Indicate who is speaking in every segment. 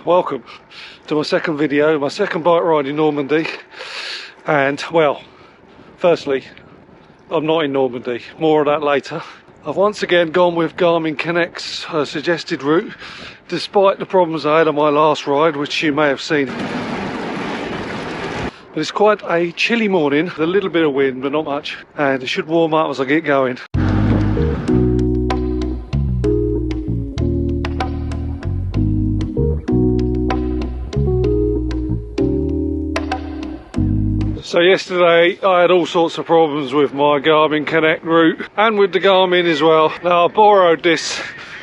Speaker 1: welcome to my second video, my second bike ride in Normandy. And well, firstly, I'm not in Normandy, more of that later. I've once again gone with Garmin Connect's suggested route, despite the problems I had on my last ride, which you may have seen. But it's quite a chilly morning, with a little bit of wind, but not much, and it should warm up as I get going. So yesterday I had all sorts of problems with my Garmin Connect route and with the Garmin as well. Now I borrowed this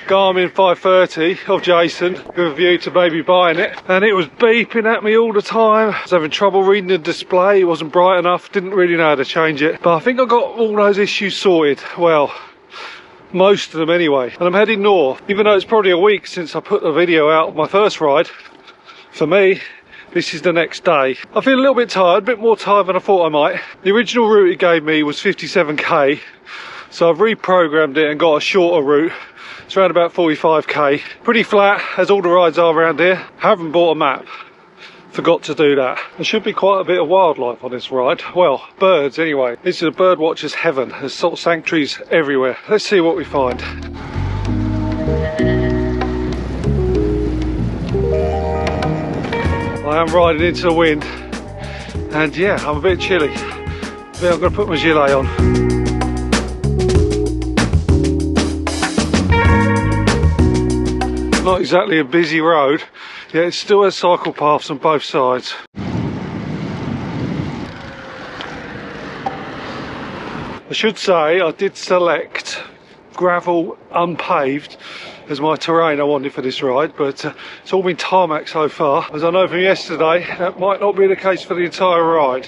Speaker 1: Garmin 530 of Jason with a view to maybe buying it, and it was beeping at me all the time. I was having trouble reading the display, it wasn't bright enough, didn't really know how to change it. But I think I got all those issues sorted. Well, most of them anyway. And I'm heading north, even though it's probably a week since I put the video out of my first ride. For me, this is the next day. I feel a little bit tired, a bit more tired than I thought I might. The original route it gave me was 57k, so I've reprogrammed it and got a shorter route. It's around about 45k. Pretty flat, as all the rides are around here. Haven't bought a map. Forgot to do that. There should be quite a bit of wildlife on this ride. Well, birds anyway. This is a bird watcher's heaven. There's sort of sanctuaries everywhere. Let's see what we find. I am riding into the wind, and yeah, I'm a bit chilly. Maybe I'm going to put my gilet on. Not exactly a busy road, yet it still has cycle paths on both sides. I should say I did select gravel unpaved as my terrain I wanted for this ride, but it's all been tarmac so far. As I know from yesterday, that might not be the case for the entire ride.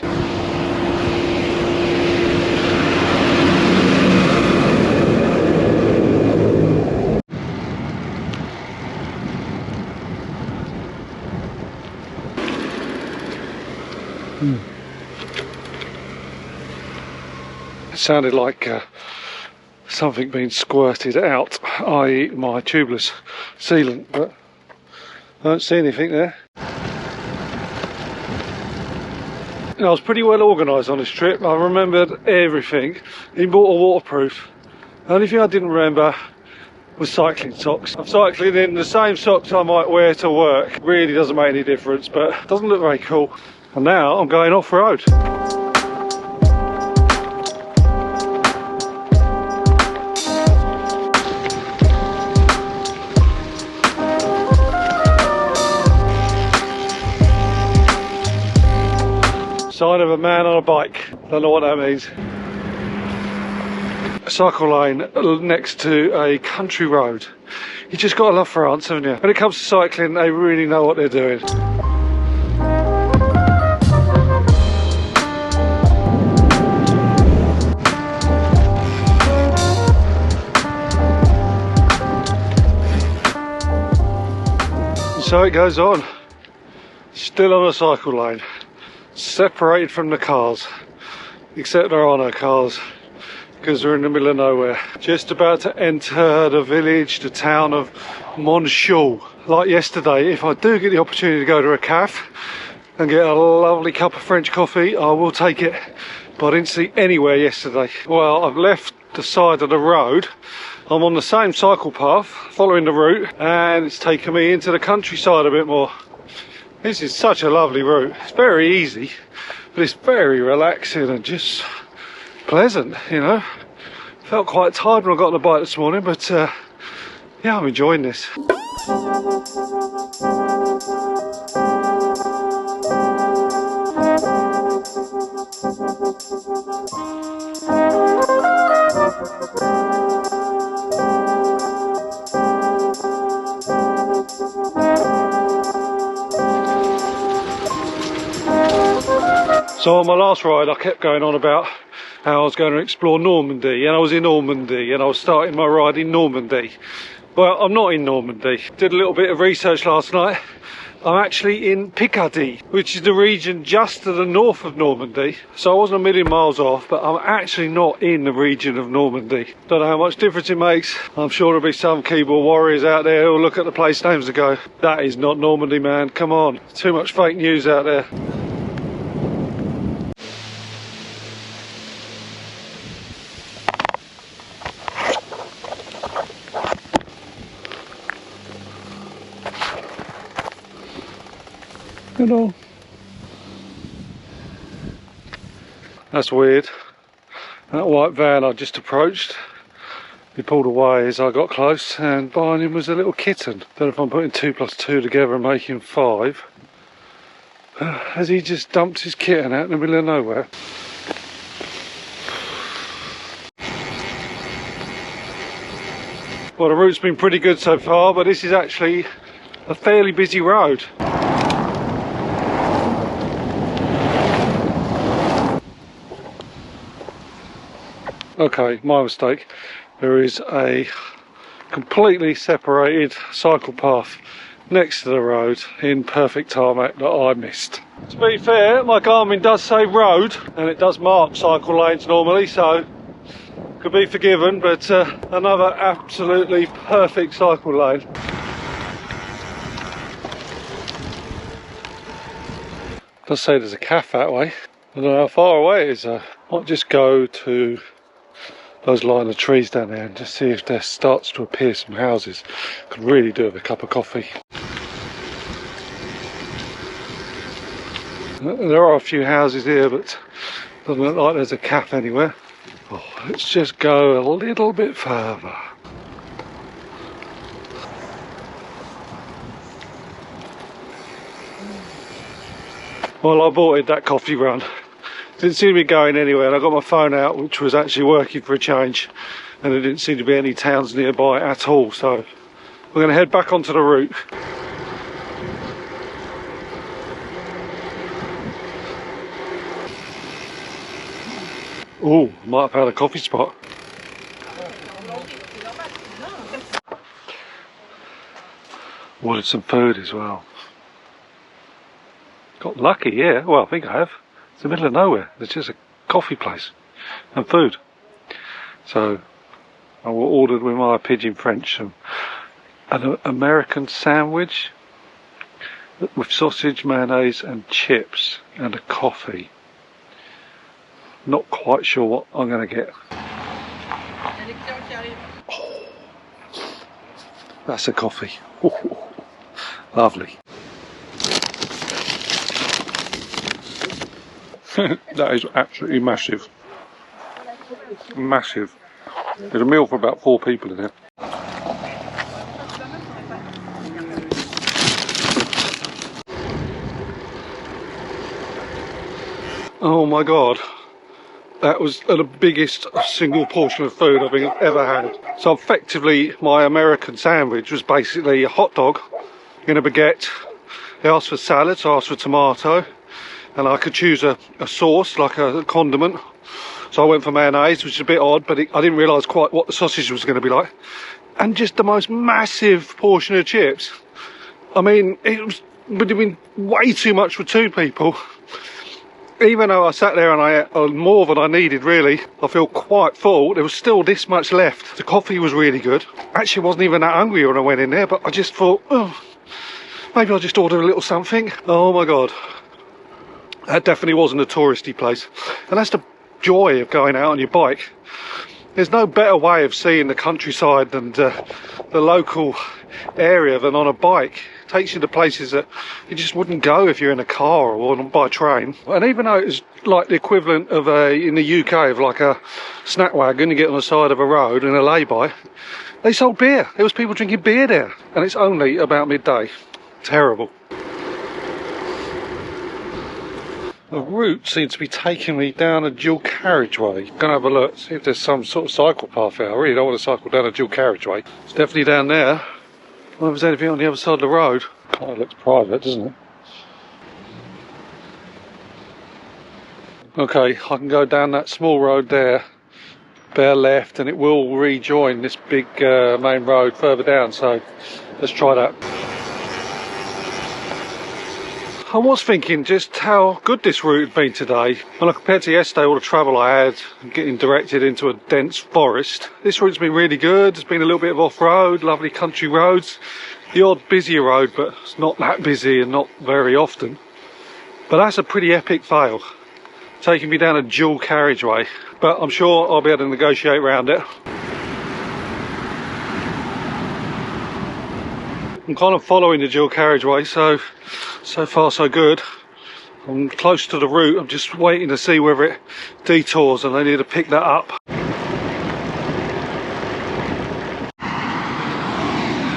Speaker 1: It sounded like something being squirted out, i.e. my tubeless sealant, but I don't see anything there. I was pretty well organised on this trip. I remembered everything. Even bought a waterproof. The only thing I didn't remember was cycling socks. I'm cycling in the same socks I might wear to work. Really doesn't make any difference, but it doesn't look very cool. And now I'm going off-road. Sign of a man on a bike. Don't know what that means. A cycle lane next to a country road. You just got to love France, haven't you? When it comes to cycling, they really know what they're doing. And so it goes on. Still on a cycle lane. Separated from the cars, except there are no cars because we're in the middle of nowhere. Just about to enter the village, the town of Monaw. Like yesterday, if I do get the opportunity to go to a cafe and get a lovely cup of French coffee, I will take it, but I didn't see anywhere yesterday. Well, I've left the side of the road. I'm on the same cycle path following the route, and it's taken me into the countryside a bit more. This is such a lovely route. It's very easy, but it's very relaxing and just pleasant, you know. Felt quite tired when I got on the bike this morning, but yeah, I'm enjoying this. So on my last ride I kept going on about how I was going to explore Normandy, and I was in Normandy, and I was starting my ride in Normandy. Well, I'm not in Normandy. Did a little bit of research last night. I'm actually in Picardy, which is the region just to the north of Normandy. So I wasn't a million miles off, but I'm actually not in the region of Normandy. Don't know how much difference it makes. I'm sure there'll be some keyboard warriors out there who'll look at the place names and go, that is not Normandy, man, come on. Too much fake news out there. Hello. That's weird. That white van I just approached, he pulled away as I got close, and behind him was a little kitten. Don't know if I'm putting 2 plus 2 together and making 5. As he just dumped his kitten out in the middle of nowhere. Well, the route's been pretty good so far, but this is actually a fairly busy road. Okay, my mistake. There is a completely separated cycle path next to the road in perfect tarmac that I missed. To be fair, my Garmin does say road and it does mark cycle lanes normally, so could be forgiven, but another absolutely perfect cycle lane. Does say there's a cafe that way. I don't know how far away it is though. Might just go to those line of trees down there and just see if there starts to appear some houses. Could really do with a cup of coffee. There are a few houses here, but doesn't look like there's a cafe anywhere. Oh, let's just go a little bit further. Well, I aborted that coffee run. Didn't seem to be going anywhere, and I got my phone out, which was actually working for a change, and there didn't seem to be any towns nearby at all, so we're going to head back onto the route. Oh, might have had a coffee spot. Wanted some food as well. Got lucky, yeah. Well, I think I have. It's the middle of nowhere. There's just a coffee place and food. So I ordered with my pidgin French an American sandwich with sausage, mayonnaise and chips and a coffee. Not quite sure what I'm going to get. Oh, that's a coffee. Oh, lovely. That is absolutely massive. Massive. There's a meal for about 4 people in here. Oh my god. That was the biggest single portion of food I've ever had. So effectively my American sandwich was basically a hot dog in a baguette. They asked for salad, so I asked for tomato. And I could choose a sauce, like a condiment. So I went for mayonnaise, which is a bit odd, but I didn't realise quite what the sausage was going to be like. And just the most massive portion of chips. I mean, would have been way too much for 2 people. Even though I sat there and I ate more than I needed, really, I feel quite full. There was still this much left. The coffee was really good. Actually, wasn't even that hungry when I went in there, but I just thought, oh, maybe I'll just order a little something. Oh my god. That definitely wasn't a touristy place. And that's the joy of going out on your bike. There's no better way of seeing the countryside than the local area than on a bike. It takes you to places that you just wouldn't go if you're in a car or by train. And even though it was like the equivalent of in the UK of like a snack wagon, you get on the side of a road in a lay-by, they sold beer. There was people drinking beer there. And it's only about midday. Terrible. The route seems to be taking me down a dual carriageway. I'm going to have a look, see if there's some sort of cycle path there. I really don't want to cycle down a dual carriageway. It's definitely down there. I don't know if there's anything on the other side of the road. Oh, it looks private, doesn't it? Okay, I can go down that small road there bear left, and it will rejoin this big main road further down, so let's try that. I was thinking just how good this route had been today. When I compared to yesterday, all the travel I had getting directed into a dense forest, this route's been really good. There's been a little bit of off-road, lovely country roads, the odd busier road, but it's not that busy and not very often. But that's a pretty epic fail, taking me down a dual carriageway, but I'm sure I'll be able to negotiate around it. I'm kind of following the dual carriageway, so far so good. I'm close to the route, I'm just waiting to see whether it detours and I need to pick that up.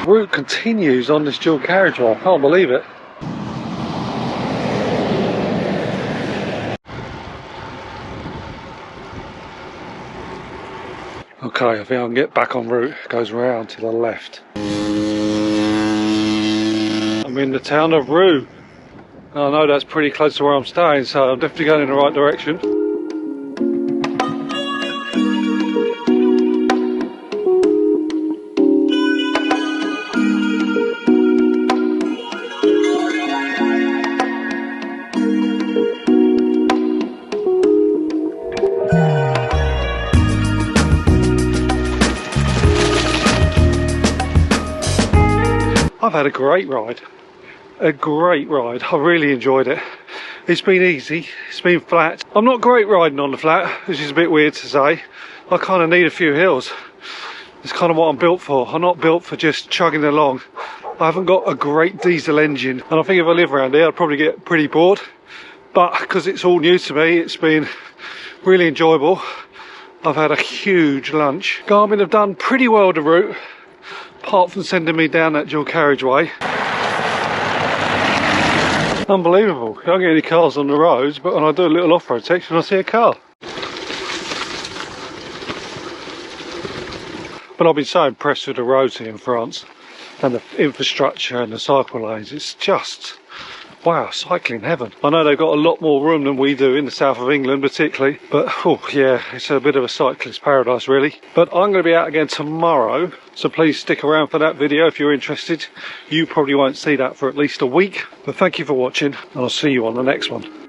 Speaker 1: The route continues on this dual carriageway, I can't believe it. Okay, I think I can get back en route. It goes round to the left. I'm in the town of Rue. I know that's pretty close to where I'm staying, so I'm definitely going in the right direction. I've had a great ride. I really enjoyed it. It's been easy, it's been flat. I'm not great riding on the flat, which is a bit weird to say. I kind of need a few hills. It's kind of what I'm built for. I'm not built for just chugging along. I haven't got a great diesel engine, and I think if I live around here I'd probably get pretty bored. But because it's all new to me, it's been really enjoyable. I've had a huge lunch. Garmin have done pretty well the route, apart from sending me down that dual carriageway. Unbelievable. I don't get any cars on the roads, but when I do a little off-road section I see a car. But I've been so impressed with the roads here in France and the infrastructure and the cycle lanes. It's just, wow, cycling heaven. I know they've got a lot more room than we do in the south of England particularly, but oh yeah, it's a bit of a cyclist paradise really. But I'm going to be out again tomorrow, so please stick around for that video if you're interested. You probably won't see that for at least a week, but thank you for watching and I'll see you on the next one.